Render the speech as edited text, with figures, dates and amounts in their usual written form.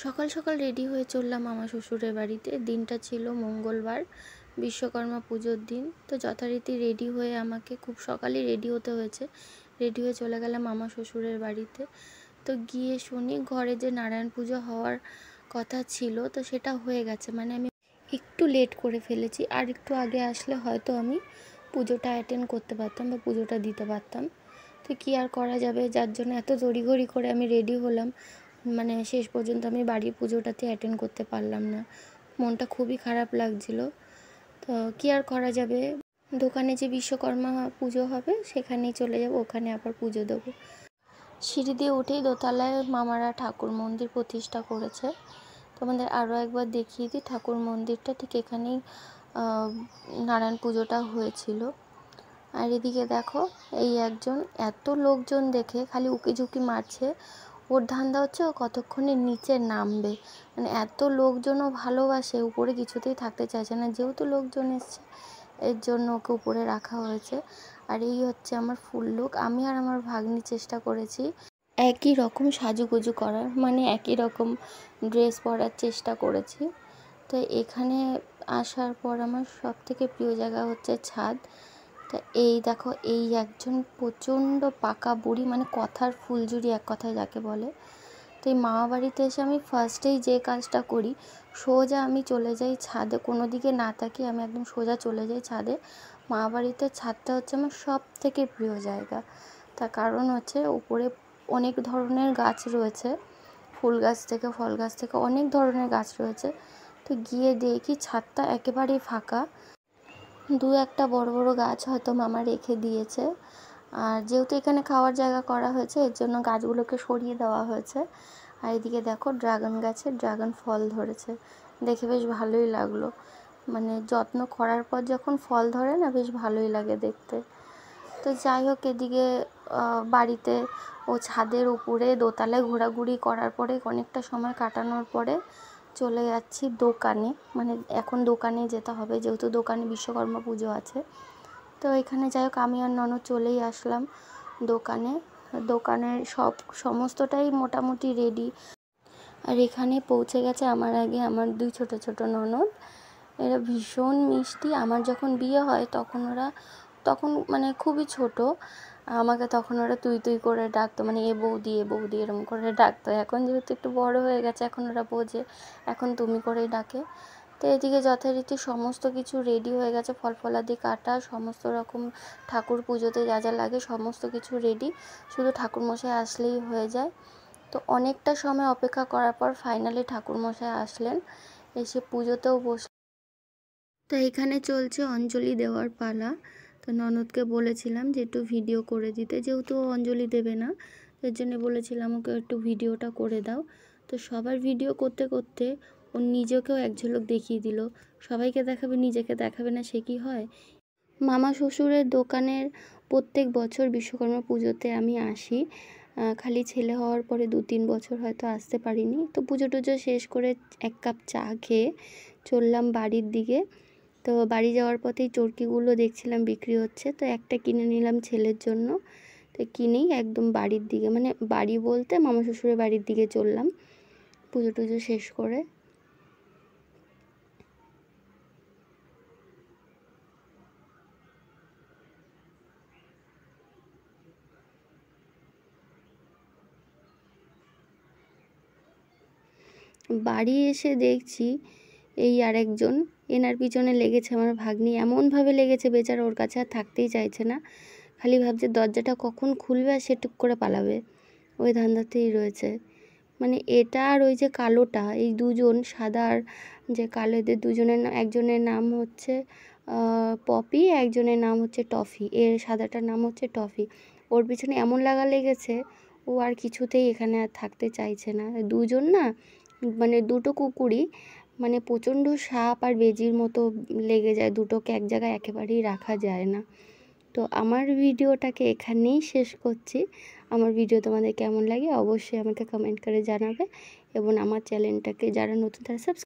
সকাল সকাল রেডি হয়ে চললাম আমার শ্বশুরের বাড়িতে। দিনটা ছিল মঙ্গলবার, বিশ্বকর্মা পুজোর দিন। তো যথারীতি রেডি হয়ে আমাকে খুব সকালেই রেডি হতে হয়েছে। রেডি হয়ে চলে গেলাম আমার শ্বশুরের বাড়িতে। তো গিয়ে শুনি ঘরে যে নারায়ণ পুজো হওয়ার কথা ছিল, তো সেটা হয়ে গেছে। মানে আমি একটু লেট করে ফেলেছি, আর একটু আগে আসলে হয়তো আমি পুজোটা অ্যাটেন্ড করতে পারতাম বা পুজোটা দিতে পারতাম। তো কী আর করা যাবে, যার জন্য এত তড়িঘড়ি করে আমি রেডি হলাম, মানে শেষ পর্যন্ত আমি বাড়ির পুজোটাতে অ্যাটেন্ড করতে পারলাম না। মনটা খুবই খারাপ লাগছিল। তো কী আর করা যাবে, দোকানে যে বিশ্বকর্মা পুজো হবে সেখানেই চলে যাব, ওখানে আবার পুজো দেবো। সিঁড়ি দিয়ে উঠেই দোতলায় মামারা ঠাকুর মন্দির প্রতিষ্ঠা করেছে। তোমাদের আরও একবার দেখিয়ে দিই, ঠাকুর মন্দিরটা ঠিক এখানেই নারায়ণ পুজোটা হয়েছিল। আর এদিকে দেখো, এই একজন এত লোকজন দেখে খালি উকিঝুঁকি মারছে। ওর ধান্দা হচ্ছে ও কতক্ষণে নিচে নামবে। মানে এত লোকজনও ভালোবাসে, উপরে কিছুতেই থাকতে চাইছে না। যেহেতু লোকজন এসছে এর জন্য ওকে উপরে রাখা হয়েছে। আর এই হচ্ছে আমার ফুল লুক। আমি আর আমার ভাগ্নি চেষ্টা করেছি একই রকম সাজুগুজু করার, মানে একই রকম ড্রেস পরার চেষ্টা করেছি। তো এখানে আসার পর আমার সবথেকে প্রিয় জায়গা হচ্ছে ছাদ। তা এই দেখো, এই একজন প্রচণ্ড পাকা বুড়ি, মানে কথার ফুলঝুরি এক কথায় যাকে বলে। তো এই মামা বাড়িতে এসে আমি ফার্স্টেই যে কাজটা করি, সোজা আমি চলে যাই ছাদে। কোনো দিকে না তাকিয়ে আমি একদম সোজা চলে যাই ছাদে। মামা বাড়িতে ছাদটা হচ্ছে আমার সব থেকে প্রিয় জায়গা। তার কারণ হচ্ছে উপরে অনেক ধরনের গাছ রয়েছে, ফুল গাছ থেকে ফল গাছ থেকে অনেক ধরনের গাছ রয়েছে। তো গিয়ে দেখি ছাদটা একেবারেই ফাঁকা, দু একটা বড় বড় গাছ হয়তো মামা রেখে দিয়েছে। আর যেহেতু এখানে খাওয়ার জায়গা করা হয়েছে, এর জন্য গাছগুলোকে সরিয়ে দেওয়া হয়েছে। আর এদিকে দেখো ড্রাগন গাছে ড্রাগন ফল ধরেছে, দেখে বেশ ভালোই লাগলো। মানে যত্ন করার পর যখন ফল ধরে না, বেশ ভালোই লাগে দেখতে। তো যাই হোক, এদিকে বাড়িতে ও ছাদের উপরে দোতলায় ঘোরাঘুরি করার পরে অনেকটা সময় কাটানোর পরে চলে যাচ্ছি দোকানে। মানে এখন দোকানে যেতে হবে, যেহেতু দোকানে বিশ্বকর্মা পুজো আছে। তো এখানে যাই হোক, আমি আর ননদ চলেই আসলাম দোকানে। দোকানের সমস্তটাই মোটামুটি রেডি। আর এখানে পৌঁছে গেছে আমার আগে আমার দুই ছোট ছোট ননদ। এরা ভীষণ মিষ্টি। আমার যখন বিয়ে হয় তখন মানে খুবই ছোট, আমাকে তখন ওরা তুই তুই করে ডাকতো, মানে এ বৌদি এ বৌদি এরকম করে ডাকতো। এখন যেহেতু একটু বড় হয়ে গেছে, এখন ওরা বোঝে, এখন তুমি করেই ডাকে। তো এদিকে যথারীতি সমস্ত কিছু রেডি হয়ে গেছে, ফল ফলাদি কাটা, সমস্ত রকম ঠাকুর পুজোতে যা যা লাগে সমস্ত কিছু রেডি, শুধু ঠাকুরমশাই আসলেই হয়ে যায়। তো অনেকটা সময় অপেক্ষা করার পর ফাইনালি ঠাকুরমশাই আসলেন, এসে পুজোতেও বসলেন। তো এখানে চলছে অঞ্জলি দেওয়ার পালা। তো ননদকে বলেছিলাম যে একটু ভিডিও করে দিতে, যেহেতু অঞ্জলি দেবে না, এর জন্য বলেছিলাম ওকে একটু ভিডিওটা করে দাও। তো সবার ভিডিও করতে করতে ও নিজেকেও এক ঝলক দেখিয়ে দিল। সবাইকে দেখাবে, নিজেকে দেখাবে না, সে কি হয়। মামা শ্বশুরের দোকানের প্রত্যেক বছর বিশ্বকর্মা পুজোতে আমি আসি। খালি ছেলে হওয়ার পরে 2-3 বছর হয়তো আসতে পারিনি। তো পুজো টুজো শেষ করে এক কাপ চা খেয়ে চললাম বাড়ির দিকে। তো বাড়ি যাওয়ার পথেই চরকিগুলো দেখছিলাম বিক্রি হচ্ছে, তো একটা কিনে নিলাম ছেলের জন্য। তো কিনেই একদম বাড়ির দিকে, মানে বাড়ি বলতে মামা শ্বশুরের বাড়ির দিকে চললাম পুজো টুজো শেষ করে। বাড়ি এসে দেখছি এই আরেকজন, এনার পিছনে লেগেছে আমার ভাগ্নি। এমনভাবে লেগেছে, বেচারা ওর কাছে আর থাকতেই চাইছে না, খালি ভাবছে দরজাটা কখন খুলবে আর সে টুক করে পালাবে, ওই ধান্দাতেই রয়েছে। মানে এটা আর ওই যে কালোটা, এই দুজন সাদা আর যে কালো, এদের দুজনের নাম, একজনের নাম হচ্ছে পপি, একজনের নাম হচ্ছে টফি। এর সাদাটার নাম হচ্ছে টফি। ওর পিছনে এমন লাগা লেগেছে, ও আর কিছুতেই এখানে আর থাকতে চাইছে না। দুজন না, মানে দুটো কুকুরই, মানে প্রচণ্ড সাপ আর বেজির মতো লেগে যায়, দুটোকে এক জায়গায় একেবারেই রাখা যায় না। তো আমার ভিডিওটাকে এখানেই শেষ করছি। আমার ভিডিও তোমাদের কেমন লাগে অবশ্যই আমাকে কমেন্ট করে জানাবে, এবং আমার চ্যানেলটাকে যারা নতুন তারা সাবস্ক্রাইব